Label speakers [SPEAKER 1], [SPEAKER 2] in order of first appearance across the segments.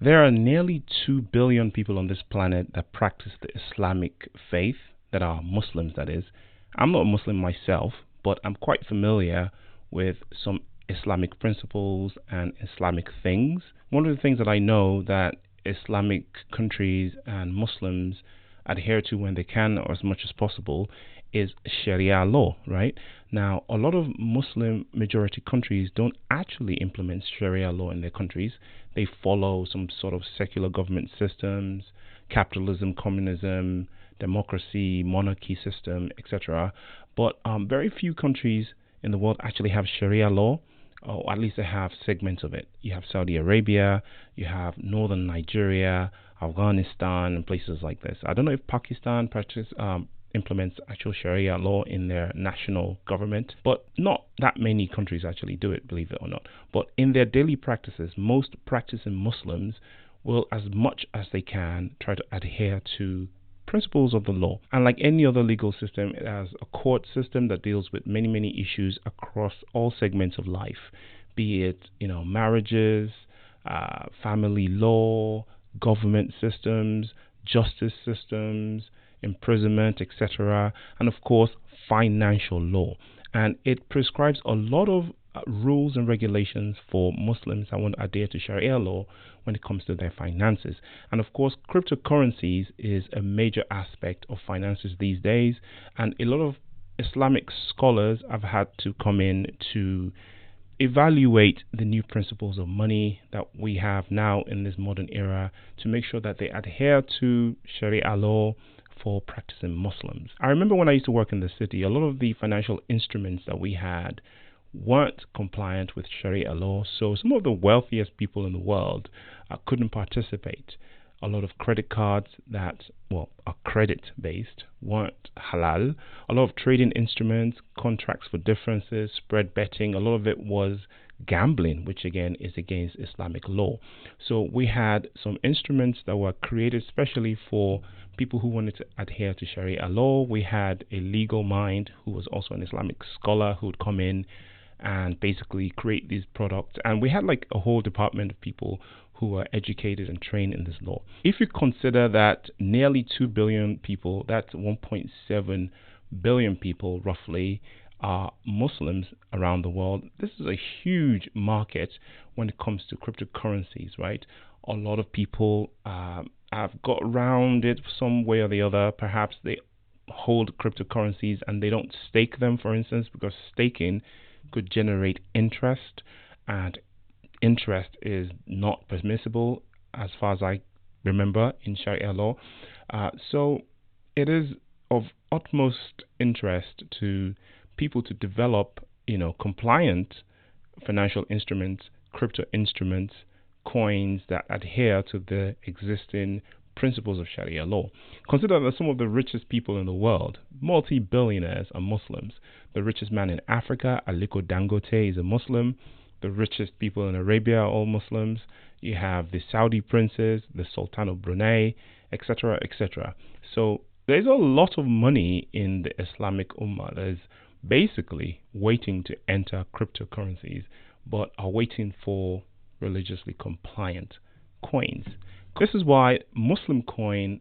[SPEAKER 1] There are nearly 2 billion people on this planet that practice the Islamic faith, that are Muslims, that is. I'm not a Muslim myself, but I'm quite familiar with some Islamic principles and Islamic things. One of the things that I know that Islamic countries and Muslims adhere to when they can, or as much as possible, is Sharia law, right? Now, a lot of Muslim majority countries don't actually implement Sharia law in their countries. They follow some sort of secular government systems, capitalism, communism, democracy, monarchy system, etc. But very few countries in the world actually have Sharia law, or at least they have segments of it. You have Saudi Arabia, you have northern Nigeria, Afghanistan, and places like this. I don't know if Pakistan implements actual Sharia law in their national government, but not that many countries actually do it, believe it or not. But in their daily practices, most practicing Muslims will, as much as they can, try to adhere to principles of the law. And like any other legal system, it has a court system that deals with many issues across all segments of life, be it marriages, family law, government systems, justice systems, imprisonment, etc., and of course financial law. And it prescribes a lot of rules and regulations for Muslims that want to adhere to Sharia law when it comes to their finances. And of course, cryptocurrencies is a major aspect of finances these days, and a lot of Islamic scholars have had to come in to evaluate the new principles of money that we have now in this modern era to make sure that they adhere to Sharia law for practicing Muslims. I remember when I used to work in the city, a lot of the financial instruments that we had weren't compliant with Sharia law, so some of the wealthiest people in the world couldn't participate. A lot of credit cards that, are credit based, weren't halal. A lot of trading instruments, contracts for differences, spread betting, a lot of it was gambling, which again is against Islamic law. So we had some instruments that were created specially for people who wanted to adhere to Sharia law. We had a legal mind who was also an Islamic scholar who would come in and basically create these products. And we had like a whole department of people who were educated and trained in this law. If you consider that nearly 2 billion people, that's 1.7 billion people roughly, are Muslims around the world, this is a huge market when it comes to cryptocurrencies, right? A lot of people have got around it some way or the other. Perhaps they hold cryptocurrencies and they don't stake them, for instance, because staking could generate interest, and interest is not permissible as far as I remember in Sharia law. So it is of utmost interest to people to develop, compliant financial instruments, crypto instruments, coins that adhere to the existing principles of Sharia law. Consider that some of the richest people in the world, multi-billionaires, are Muslims. The richest man in Africa, Aliko Dangote, is a Muslim. The richest people in Arabia are all Muslims. You have the Saudi princes, the Sultan of Brunei, etc., etc. So there's a lot of money in the Islamic Ummah that is basically waiting to enter cryptocurrencies, but are waiting for religiously compliant coins. This is why IslamicCoin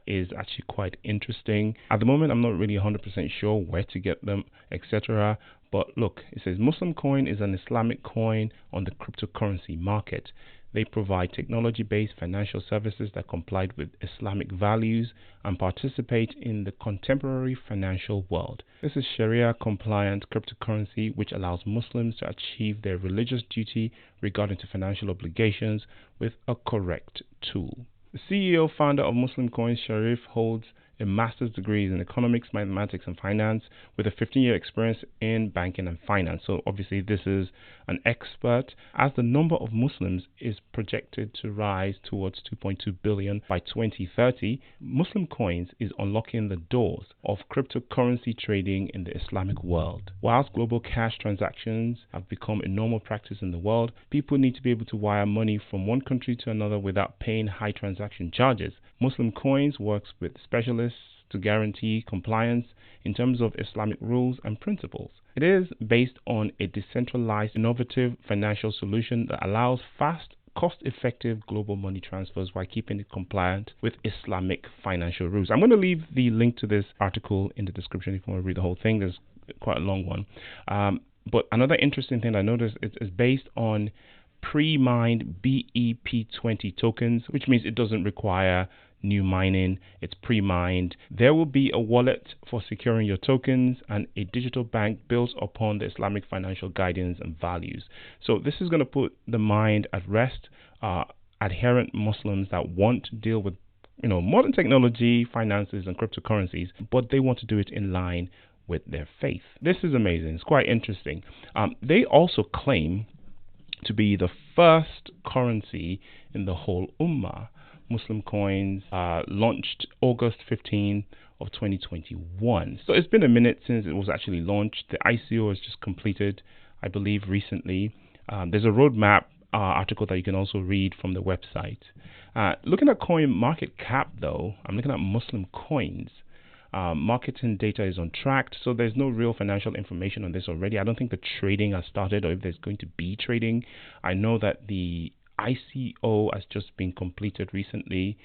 [SPEAKER 1] is actually quite interesting. At the moment, I'm not really 100% sure where to get them, etc. But look, it says IslamicCoin is an Islamic coin on the cryptocurrency market. They provide technology-based financial services that comply with Islamic values and participate in the contemporary financial world. This is Sharia-compliant cryptocurrency which allows Muslims to achieve their religious duty regarding to financial obligations with a correct tool. The CEO founder of IslamicCoin, Sharif, holds a master's degree in economics, mathematics, and finance with a 15-year experience in banking and finance. So obviously this is an expert, as the number of Muslims is projected to rise towards 2.2 billion by 2030. IslamicCoins is unlocking the doors of cryptocurrency trading in the Islamic world. Whilst global cash transactions have become a normal practice in the world, people need to be able to wire money from one country to another without paying high transaction charges. IslamicCoins works with specialists to guarantee compliance in terms of Islamic rules and principles. It is based on a decentralized, innovative financial solution that allows fast cost-effective global money transfers while keeping it compliant with Islamic financial rules. I'm going to leave the link to this article in the description if you want to read the whole thing. There's quite a long one. But another interesting thing I noticed is based on pre-mined BEP20 tokens, which means it doesn't require new mining. It's pre-mined. There will be a wallet for securing your tokens and a digital bank built upon the Islamic financial guidance and values. So this is going to put the mind at rest. Adherent Muslims that want to deal with modern technology, finances, and cryptocurrencies, but they want to do it in line with their faith. This is amazing. It's quite interesting. They also claim to be the first currency in the whole Ummah. Muslim coins launched August 15 of 2021. So it's been a minute since it was actually launched. The ICO has just completed, I believe, recently. There's a roadmap article that you can also read from the website. Looking at coin market cap, though, I'm looking at Muslim coins. Marketing data is on track, so there's no real financial information on this already. I don't think the trading has started, or if there's going to be trading. I know that the ICO has just been completed recently,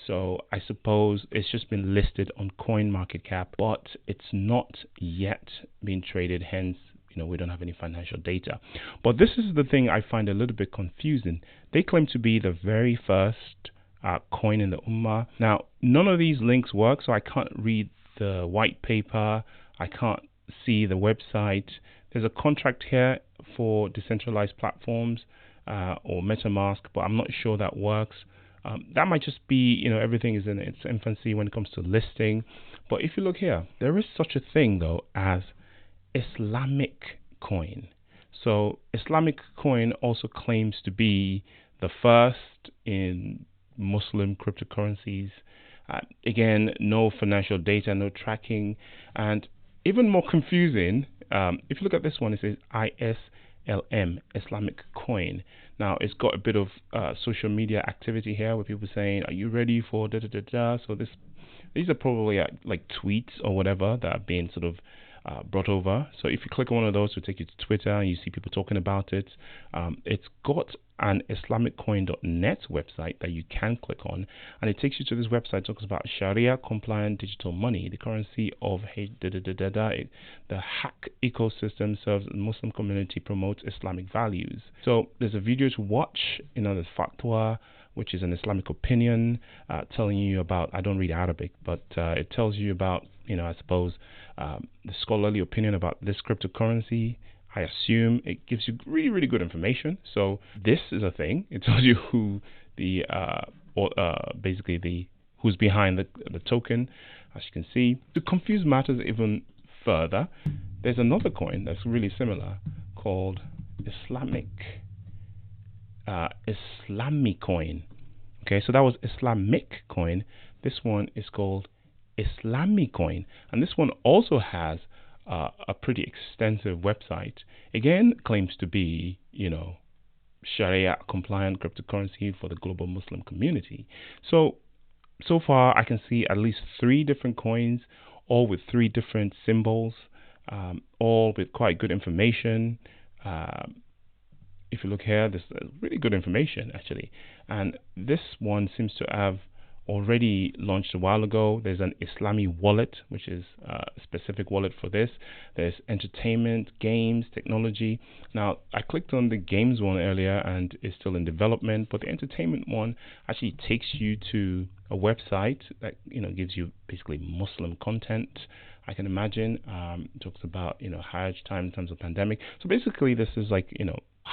[SPEAKER 1] so I suppose it's just been listed on CoinMarketCap, but it's not yet been traded, hence we don't have any financial data. But this is the thing I find a little bit confusing. They claim to be the very first coin in the Ummah. Now, none of these links work, so I can't read the white paper. I can't see the website. There's a contract here for decentralized platforms or MetaMask, but I'm not sure that works. That might just be, everything is in its infancy when it comes to listing. But if you look here, there is such a thing, though, as IslamicCoin. So IslamicCoin also claims to be the first in Muslim cryptocurrencies. Again, no financial data, no tracking, and even more confusing, if you look at this one, it says ISLM, Islamic Coin. Now, it's got a bit of social media activity here with people saying, are you ready for da-da-da-da? So these are probably like tweets or whatever that are being sort of brought over. So if you click on one of those, it'll take you to Twitter and you see people talking about it. It's got an IslamicCoin.net website that you can click on, and it takes you to this website. It talks about Sharia-compliant digital money, the currency of the hack ecosystem serves the Muslim community, promotes Islamic values. So there's a video to watch. There's fatwa, which is an Islamic opinion, telling you about, I don't read Arabic, but it tells you about, I suppose, the scholarly opinion about this cryptocurrency. I assume it gives you really, really good information. So this is a thing. It tells you who who's behind the token, as you can see. To confuse matters even further, there's another coin that's really similar called Islamicoin. Okay, so that was IslamicCoin. This one is called Islamicoin, and this one also has a pretty extensive website. Again, claims to be, Sharia-compliant cryptocurrency for the global Muslim community. So far, I can see at least 3 different coins, all with 3 different symbols, all with quite good information. If you look here, there's really good information actually, and this one seems to have already launched a while ago. There's an Islami wallet, which is a specific wallet for this. There's entertainment, games, technology. Now, I clicked on the games one earlier and it's still in development, but the entertainment one actually takes you to a website that gives you basically Muslim content, I can imagine. It talks about Hajj time in terms of pandemic. So basically this is like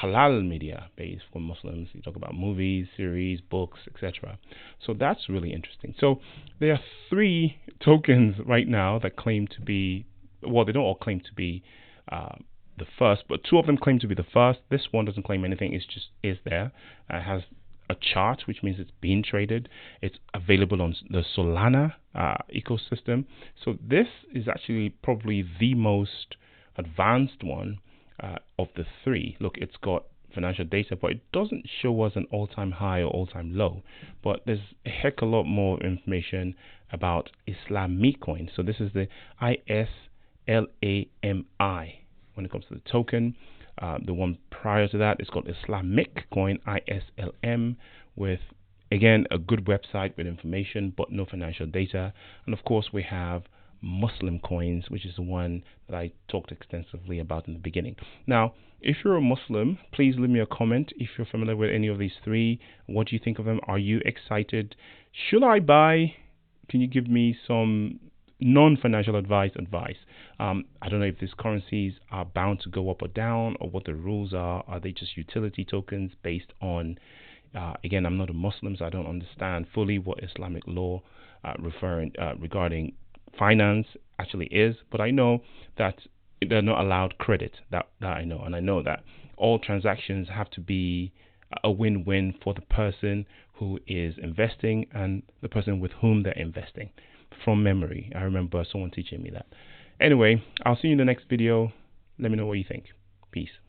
[SPEAKER 1] halal media based for Muslims. You talk about movies, series, books, etc. So that's really interesting. So there are 3 tokens right now that claim to be, well, they don't all claim to be the first, but 2 of them claim to be the first. This one doesn't claim anything. It's just is there. It has a chart, which means it's being traded. It's available on the Solana ecosystem. So this is actually probably the most advanced one of the 3. Look, it's got financial data, but it doesn't show us an all-time high or all-time low. But there's a heck a lot more information about IslamicCoin. So this is the ISLAMI when it comes to the token. The one prior to that is called IslamicCoin, ISLM, with again a good website with information but no financial data. And of course we have Muslim coins, which is the one that I talked extensively about in the beginning. Now, if you're a Muslim, please leave me a comment if you're familiar with any of these three. What do you think of them? Are you excited? Should I buy? Can you give me some non-financial advice? I don't know if these currencies are bound to go up or down, or what the rules are. Are they just utility tokens based on again, I'm not a Muslim, so I don't understand fully what Islamic law regarding finance actually is, but I know that they're not allowed credit. That I know, and I know that all transactions have to be a win-win for the person who is investing and the person with whom they're investing. From memory, I remember someone teaching me that. Anyway, I'll see you in the next video. Let me know what you think. Peace.